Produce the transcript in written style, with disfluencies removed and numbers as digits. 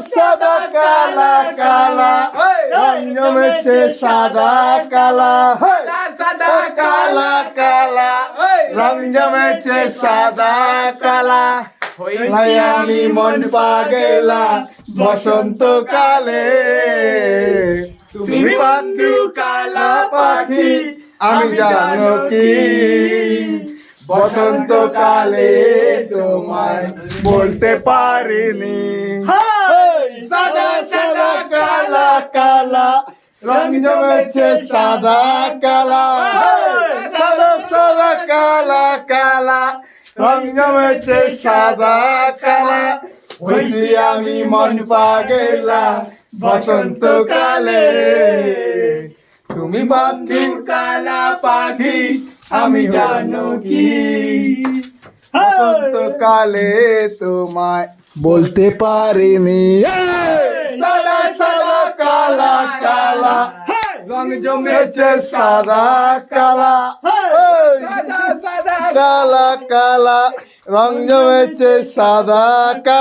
সাদা কালা কালা রং জমেছে সাদা কালা সাদা কালা কালা রং জমেছে সাদা কালা ভাই আমি মন পাগেলা বসন্তকালে তুমি পাখি কালা পাখি আমি জানো কি বসন্তকালে তোমায় বলতে পারিনি সাদা সাদা কালা কালা রং জমেছে সাদা কালা সাদা সাদা কালা কালা রং জমেছে সাদা কালা হয়েছি আমি মন পাগেলা বসন্তকালে তুমি পাখি কালা পাখি আমি জানো কি বসন্তকালে তোমায় বলতে পারিনি সাদা সাদা কালা কালা রং জমেছে জমেছে সাদা কালা সাদা সাদা কালা কালা রং জমেছে সাদা কালা